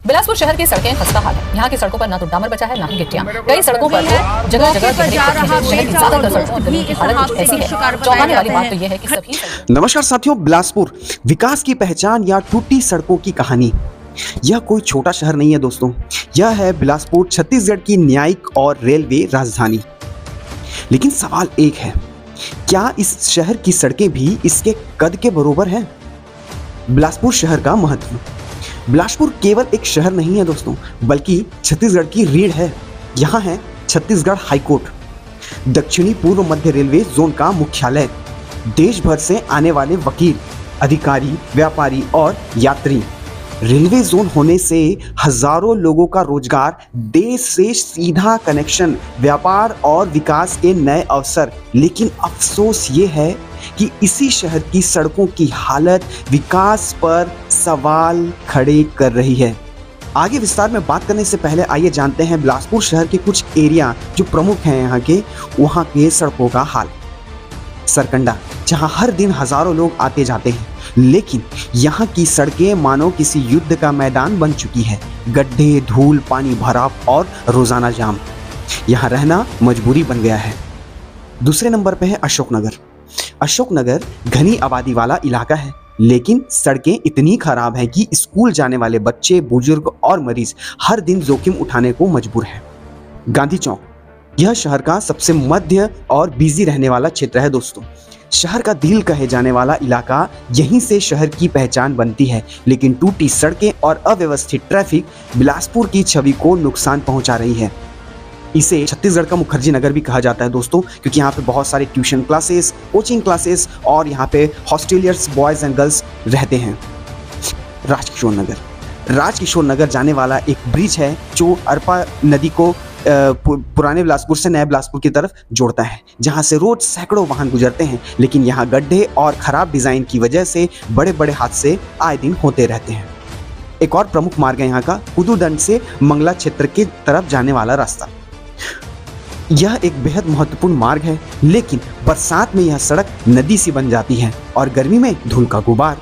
बिलासपुर शहर की सड़कें खस्ता हाल है। यहाँ की सड़कों पर ना तो डामर बचा है, ना ही गिट्टियां। कई सड़कों पर जगह जगह चौंकाने वाली बात तो यह है कि सभी। नमस्कार साथियों, बिलासपुर विकास की पहचान या टूटी सड़कों की कहानी। यह कोई छोटा शहर नहीं है दोस्तों, यह है बिलासपुर छत्तीसगढ़ की न्यायिक और रेलवे राजधानी। लेकिन सवाल एक है, क्या इस शहर की सड़कें भी इसके कद के बराबर हैं? बिलासपुर शहर का महत्व। बिलासपुर केवल एक शहर नहीं है दोस्तों, बल्कि छत्तीसगढ़ की रीढ़ है। यहाँ है छत्तीसगढ़ हाईकोर्ट, दक्षिणी पूर्व मध्य रेलवे जोन का मुख्यालय, देश भर से आने वाले वकील, अधिकारी, व्यापारी और यात्री। रेलवे जोन होने से हजारों लोगों का रोजगार, देश से सीधा कनेक्शन, व्यापार और विकास के नए अवसर। लेकिन अफसोस ये है कि इसी शहर की सड़कों की हालत विकास पर सवाल खड़े कर रही है। आगे विस्तार में बात करने से पहले आइए जानते हैं बिलासपुर शहर के कुछ एरिया जो प्रमुख हैं यहाँ के, वहाँ के सड़कों का हाल। सरकंडा, जहाँ हर दिन हजारों लोग आते जाते हैं, लेकिन यहाँ की सड़कें मानो किसी युद्ध का मैदान बन चुकी है। गड्ढे, धूल, पानी भराव और रोजाना जाम। यहाँ रहना मजबूरी बन गया है। दूसरे नंबर पे है अशोकनगर। अशोकनगर घनी आबादी वाला इलाका है, लेकिन सड़कें इतनी खराब हैं कि स्कूल जाने वाले बच्चे, बुजुर्ग और मरीज हर दिन जोखिम उठाने को मजबूर हैं। गांधी चौक, यह शहर का सबसे मध्य और बिजी रहने वाला क्षेत्र है दोस्तों। शहर का दिल कहे जाने वाला इलाका, यहीं से शहर की पहचान बनती है। लेकिन टूटी सड़कें और अव्यवस्थित ट्रैफिक बिलासपुर की छवि को नुकसान पहुंचा रही है। इसे छत्तीसगढ़ का मुखर्जी नगर भी कहा जाता है दोस्तों, क्योंकि यहाँ पे बहुत सारे ट्यूशन क्लासेस, कोचिंग क्लासेस और यहाँ पे हॉस्टेलियर्स बॉयज एंड गर्ल्स रहते हैं। राजकिशोर नगर, राजकिशोर नगर जाने वाला एक ब्रिज है जो अरपा नदी को पुराने बिलासपुर से नए बिलासपुर की तरफ जोड़ता है, जहां से रोज सैकड़ों वाहन गुजरते हैं। लेकिन यहाँ गड्ढे और खराब डिजाइन की वजह से बड़े बड़े हादसे आए दिन होते रहते हैं। एक और प्रमुख मार्ग है यहाँ का, कुदूदंड से मंगला क्षेत्र की तरफ जाने वाला रास्ता। यह एक बेहद महत्वपूर्ण मार्ग है, लेकिन बरसात में यह सड़क नदी सी बन जाती है और गर्मी में धूल का गुबार।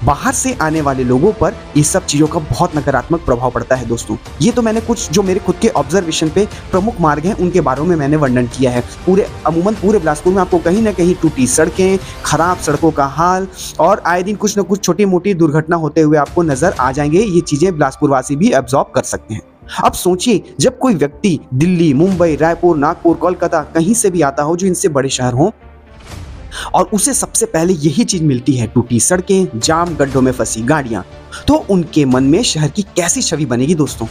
बाहर से आने वाले लोगों पर ये सब चीज़ों का बहुत नकारात्मक प्रभाव पड़ता है दोस्तों। ये तो मैंने कुछ जो मेरे खुद के ऑब्जर्वेशन पे प्रमुख मार्ग हैं उनके बारे में मैंने वर्णन किया है। अमूमन पूरे बिलासपुर में आपको कहीं ना कहीं टूटी सड़कें, खराब सड़कों का हाल और आए दिन कुछ न कुछ छोटी मोटी दुर्घटना होते हुए आपको नजर आ जाएंगे। ये चीज़ें बिलासपुर वासी भी एब्जॉर्ब कर सकते हैं। अब सोचिए, जब कोई व्यक्ति दिल्ली, मुंबई, रायपुर, नागपुर, कोलकाता कहीं से भी आता हो जो इनसे बड़े शहर हों, और उसे सबसे पहले यही चीज मिलती है, टूटी सड़कें, जाम, गड्ढों में फंसी गाड़ियां, तो उनके मन में शहर की कैसी छवि बनेगी दोस्तों।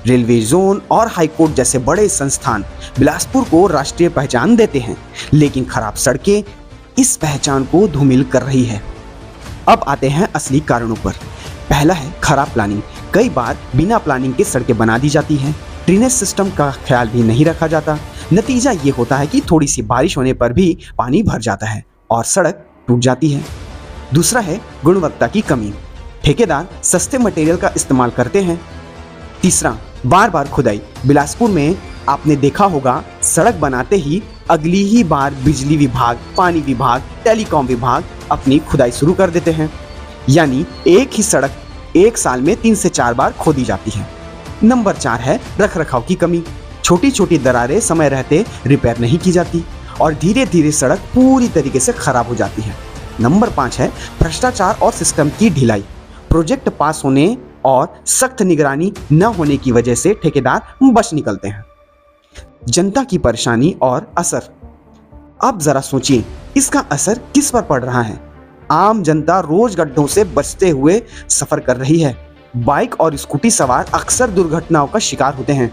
रेलवे जोन और हाईकोर्ट जैसे बड़े संस्थान बिलासपुर को राष्ट्रीय पहचान देते हैं, लेकिन खराब सड़कें इस पहचान को धूमिल कर रही है। अब आते हैं असली कारणों पर। पहला है खराब प्लानिंग। कई बार बिना प्लानिंग के सड़कें बना दी जाती हैं, ड्रेनेज सिस्टम का ख्याल भी नहीं रखा जाता। नतीजा ये होता है कि थोड़ी सी बारिश होने पर भी पानी भर जाता है और सड़क टूट जाती है। दूसरा है गुणवत्ता की कमी। ठेकेदार सस्ते मटेरियल का इस्तेमाल करते हैं। तीसरा, बार बार खुदाई। बिलासपुर में आपने देखा होगा, सड़क बनाते ही अगली ही बार बिजली विभाग, पानी विभाग, टेलीकॉम विभाग अपनी खुदाई शुरू कर देते हैं। यानी एक ही सड़क एक साल में 3 से 4 बार खोदी जाती है। नंबर 4 है रख रखाव की कमी। छोटी छोटी दरारें समय रहते रिपेयर नहीं की जाती और धीरे धीरे सड़क पूरी तरीके से खराब हो जाती है। नंबर 5 है भ्रष्टाचार और सिस्टम की ढिलाई। प्रोजेक्ट पास होने और सख्त निगरानी न होने की वजह से ठेकेदार बच निकलते हैं। जनता की परेशानी और असर। अब जरा सोचिए, इसका असर किस पर पड़ रहा है? आम जनता रोज गड्ढों से बचते हुए सफर कर रही है। बाइक और स्कूटी सवार अक्सर दुर्घटनाओं का शिकार होते हैं।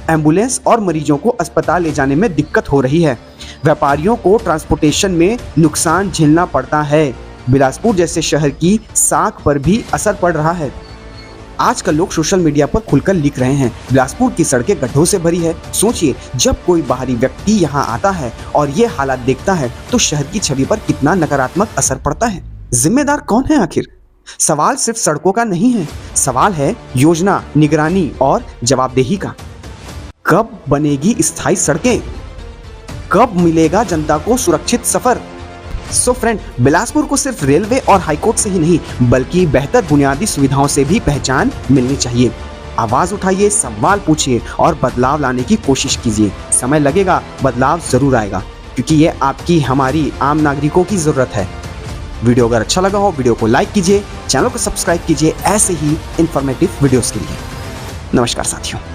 एम्बुलेंस और मरीजों को अस्पताल ले जाने में दिक्कत हो रही है। व्यापारियों को ट्रांसपोर्टेशन में नुकसान झेलना पड़ता है। बिलासपुर जैसे शहर की साख पर भी असर पड़ रहा है। आजकल लोग सोशल मीडिया पर खुलकर लिख रहे हैं, बिलासपुर की सड़कें गड्ढों से भरी है। सोचिए, जब कोई बाहरी व्यक्ति यहाँ आता है और ये हालात देखता है तो शहर की छवि पर कितना नकारात्मक असर पड़ता है। जिम्मेदार कौन है आखिर? सवाल सिर्फ सड़कों का नहीं है, सवाल है योजना, निगरानी और जवाबदेही का। कब बनेगी स्थायी सड़कें? कब मिलेगा जनता को सुरक्षित सफर? सो फ्रेंड, बिलासपुर को सिर्फ रेलवे और हाईकोर्ट से ही नहीं बल्कि बेहतर बुनियादी सुविधाओं से भी पहचान मिलनी चाहिए। आवाज उठाइए, सवाल पूछिए और बदलाव लाने की कोशिश कीजिए। समय लगेगा, बदलाव जरूर आएगा, क्योंकि ये आपकी हमारी आम नागरिकों की जरूरत है। वीडियो अगर अच्छा लगा हो, वीडियो को लाइक कीजिए, चैनल को सब्सक्राइब कीजिए ऐसे ही इंफॉर्मेटिव वीडियोस के लिए। नमस्कार साथियों।